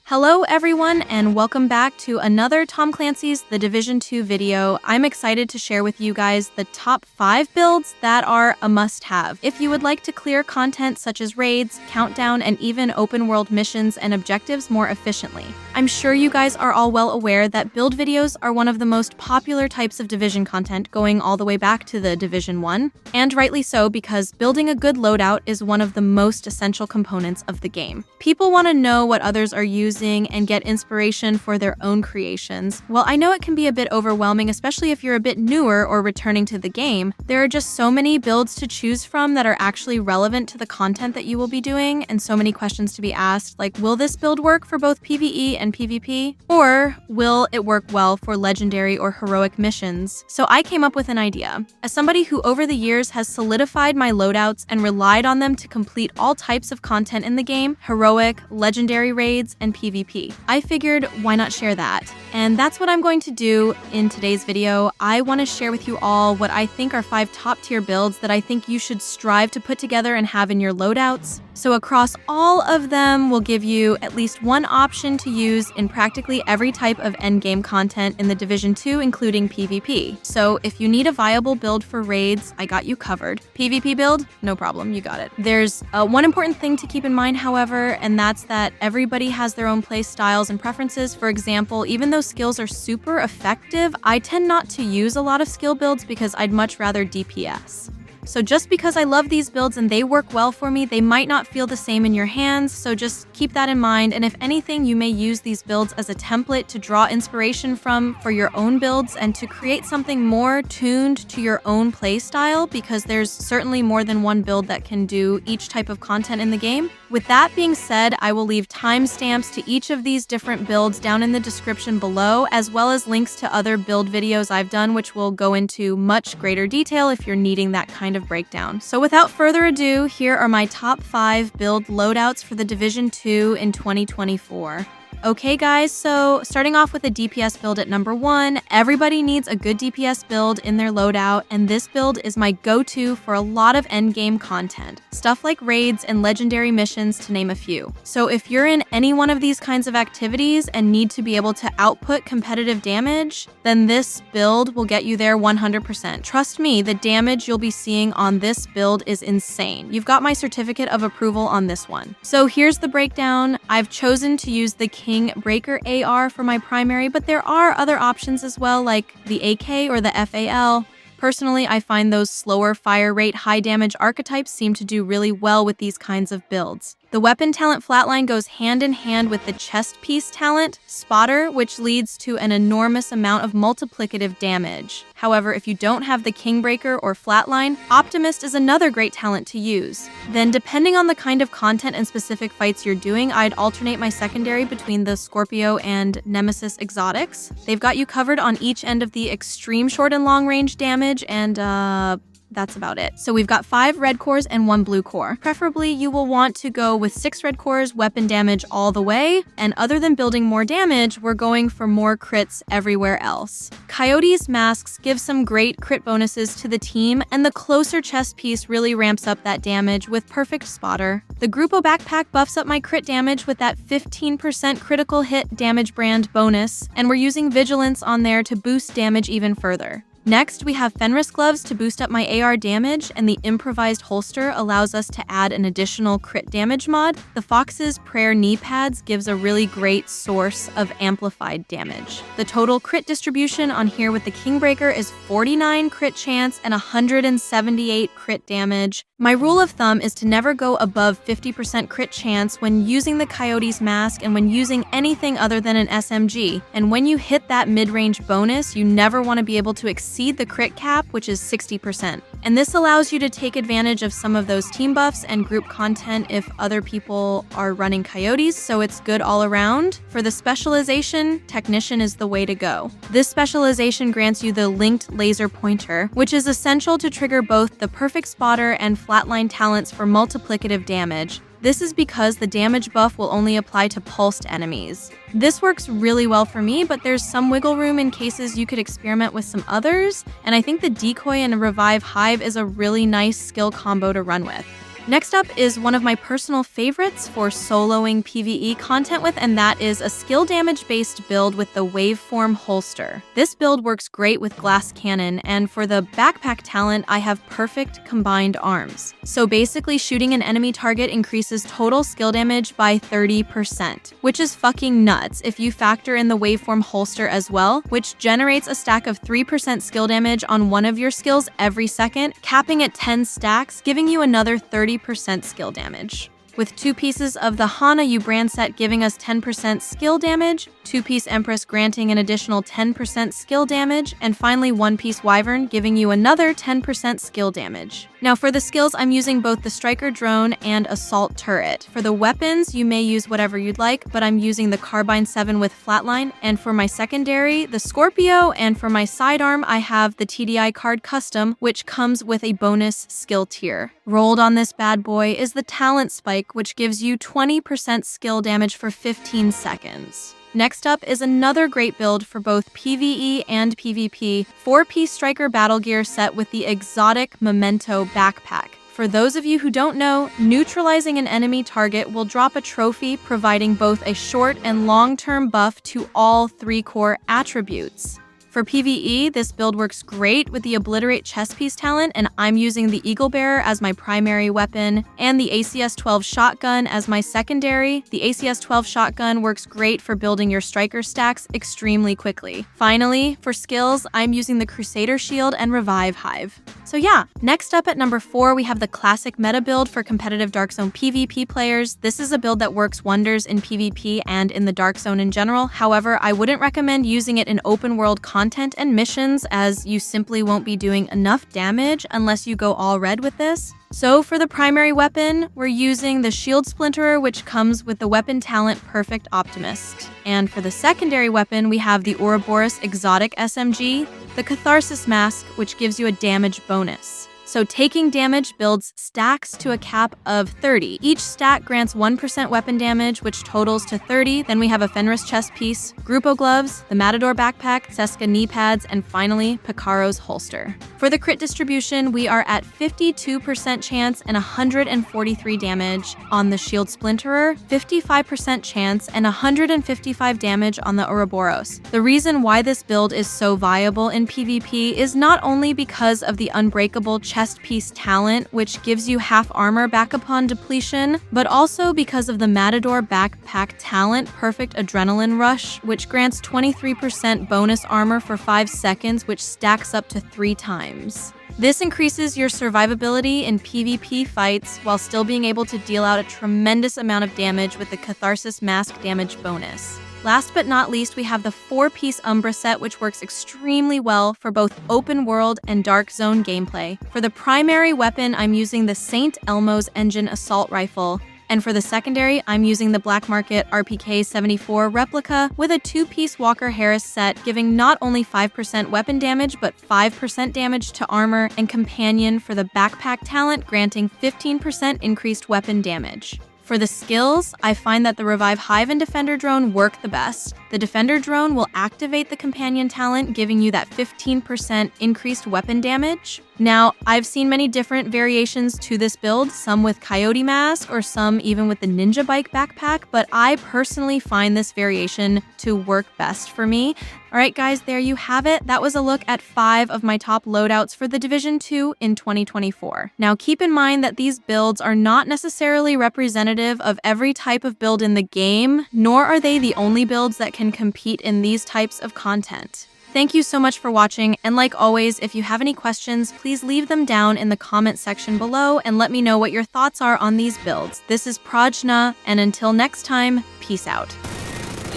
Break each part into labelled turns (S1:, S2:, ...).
S1: Hello everyone and welcome back to another Tom Clancy's The Division 2 video. I'm excited to share with you guys the top 5 builds that are a must-have if you would like to clear content such as raids, countdown, and even open world missions and objectives more efficiently. I'm sure you guys are all well aware that build videos are one of the most popular types of Division content going all the way back to the Division 1, and rightly so because building a good loadout is one of the most essential components of the game. People want to know what others are using and get inspiration for their own creations. While I know it can be a bit overwhelming, especially if you're a bit newer or returning to the game, there are just so many builds to choose from that are actually relevant to the content that you will be doing, and so many questions to be asked, like will this build work for both PvE and PvP? Or will it work well for legendary or heroic missions? So I came up with an idea. As somebody who over the years has solidified my loadouts and relied on them to complete all types of content in the game, heroic, legendary raids, and PvP, I figured why not share that? And that's what I'm going to do in today's video. I want to share with you all what I think are 5 top tier builds that I think you should strive to put together and have in your loadouts. So across all of them, we'll give you at least one option to use in practically every type of endgame content in the Division 2, including PvP. So if you need a viable build for raids, I got you covered. PvP build? No problem, you got it. There's one important thing to keep in mind, however, and that's that everybody has their own play styles and preferences. For example, even though skills are super effective, I tend not to use a lot of skill builds because I'd much rather DPS. So just because I love these builds and they work well for me, they might not feel the same in your hands, so just keep that in mind. And if anything, you may use these builds as a template to draw inspiration from for your own builds and to create something more tuned to your own play style, because there's certainly more than one build that can do each type of content in the game. With that being said, I will leave timestamps to each of these different builds down in the description below, as well as links to other build videos I've done, which will go into much greater detail if you're needing that kind of breakdown. So without further ado, here are my top 5 build loadouts for the Division 2 in 2024. Okay guys, so starting off with a DPS build at number 1, everybody needs a good DPS build in their loadout, and this build is my go-to for a lot of endgame content. Stuff like raids and legendary missions, to name a few. So if you're in any one of these kinds of activities and need to be able to output competitive damage, then this build will get you there 100%. Trust me, the damage you'll be seeing on this build is insane. You've got my certificate of approval on this one. So here's the breakdown. I've chosen to use the King Breaker AR for my primary, but there are other options as well, like the AK or the FAL. Personally, I find those slower fire rate, high damage archetypes seem to do really well with these kinds of builds. The weapon talent Flatline goes hand in hand with the chest piece talent, Spotter, which leads to an enormous amount of multiplicative damage. However, if you don't have the Kingbreaker or Flatline, Optimist is another great talent to use. Then, depending on the kind of content and specific fights you're doing, I'd alternate my secondary between the Scorpio and Nemesis exotics. They've got you covered on each end of the extreme short and long range damage, and that's about it. So we've got 5 red cores and 1 blue core. Preferably, you will want to go with 6 red cores, weapon damage all the way, and other than building more damage, we're going for more crits everywhere else. Coyote's masks give some great crit bonuses to the team, and the closer chest piece really ramps up that damage with perfect Spotter. The Grupo backpack buffs up my crit damage with that 15% critical hit damage brand bonus, and we're using Vigilance on there to boost damage even further. Next, we have Fenris gloves to boost up my AR damage, and the improvised holster allows us to add an additional crit damage mod. The Fox's Prayer knee pads gives a really great source of amplified damage. The total crit distribution on here with the Kingbreaker is 49 crit chance and 178 crit damage. My rule of thumb is to never go above 50% crit chance when using the Coyote's mask and when using anything other than an SMG. And when you hit that mid-range bonus, you never want to be able to exceed the crit cap, which is 60%. And this allows you to take advantage of some of those team buffs and group content if other people are running Coyotes, so it's good all around. For the specialization, Technician is the way to go. This specialization grants you the linked laser pointer, which is essential to trigger both the perfect Spotter and Flatline talents for multiplicative damage. This is because the damage buff will only apply to pulsed enemies. This works really well for me, but there's some wiggle room in cases you could experiment with some others, and I think the Decoy and Revive Hive is a really nice skill combo to run with. Next up is one of my personal favorites for soloing PvE content with, and that is a skill damage based build with the waveform holster. This build works great with glass cannon, and for the backpack talent, I have perfect combined arms. So basically shooting an enemy target increases total skill damage by 30%, which is fucking nuts if you factor in the waveform holster as well, which generates a stack of 3% skill damage on one of your skills every second, capping at 10 stacks, giving you another 30% skill damage. With 2 pieces of the Hana brand set giving us 10% skill damage, 2-piece Empress granting an additional 10% skill damage, and finally 1-piece Wyvern giving you another 10% skill damage. Now for the skills, I'm using both the Striker Drone and Assault Turret. For the weapons, you may use whatever you'd like, but I'm using the Carbine 7 with Flatline, and for my secondary, the Scorpio, and for my sidearm, I have the TDI card Custom, which comes with a bonus skill tier. Rolled on this bad boy is the Talent Spike, which gives you 20% skill damage for 15 seconds. Next up is another great build for both PvE and PvP, 4-piece Striker Battle Gear set with the exotic Memento backpack. For those of you who don't know, neutralizing an enemy target will drop a trophy providing both a short and long-term buff to all 3 core attributes. For PvE, this build works great with the Obliterate chest piece talent, and I'm using the Eagle Bearer as my primary weapon, and the ACS-12 shotgun as my secondary. The ACS-12 shotgun works great for building your striker stacks extremely quickly. Finally, for skills, I'm using the Crusader Shield and Revive Hive. So yeah, next up at number 4, we have the classic meta build for competitive Dark Zone PvP players. This is a build that works wonders in PvP and in the Dark Zone in general. However, I wouldn't recommend using it in open world content and missions, as you simply won't be doing enough damage unless you go all red with this. So for the primary weapon, we're using the Shield Splinterer, which comes with the weapon talent Perfect Optimist. And for the secondary weapon, we have the Ouroboros Exotic SMG, the Catharsis Mask, which gives you a damage bonus. So taking damage builds stacks to a cap of 30. Each stack grants 1% weapon damage, which totals to 30. Then we have a Fenris chest piece, Grupo gloves, the Matador backpack, Seska knee pads, and finally, Picaro's holster. For the crit distribution, we are at 52% chance and 143 damage on the Shield Splinterer, 55% chance and 155 damage on the Ouroboros. The reason why this build is so viable in PvP is not only because of the unbreakable chest piece talent, which gives you half armor back upon depletion, but also because of the Matador backpack talent Perfect Adrenaline Rush, which grants 23% bonus armor for 5 seconds, which stacks up to 3 times. This increases your survivability in PvP fights while still being able to deal out a tremendous amount of damage with the Catharsis Mask damage bonus. Last but not least, we have the 4-piece Umbra set, which works extremely well for both open world and Dark Zone gameplay. For the primary weapon, I'm using the St. Elmo's Engine Assault Rifle, and for the secondary, I'm using the Black Market RPK-74 replica with a 2-piece Walker Harris set, giving not only 5% weapon damage, but 5% damage to armor, and companion for the backpack talent, granting 15% increased weapon damage. For the skills, I find that the Revive Hive and Defender Drone work the best. The Defender Drone will activate the companion talent, giving you that 15% increased weapon damage. Now, I've seen many different variations to this build, some with Coyote Mask or some even with the Ninja Bike backpack, but I personally find this variation to work best for me. Alright guys, there you have it. That was a look at 5 of my top loadouts for the Division 2 in 2024. Now keep in mind that these builds are not necessarily representative of every type of build in the game, nor are they the only builds that can compete in these types of content. Thank you so much for watching, and like always, if you have any questions, please leave them down in the comment section below and let me know what your thoughts are on these builds. This is Prajna, and until next time, peace out.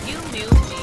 S2: You knew me.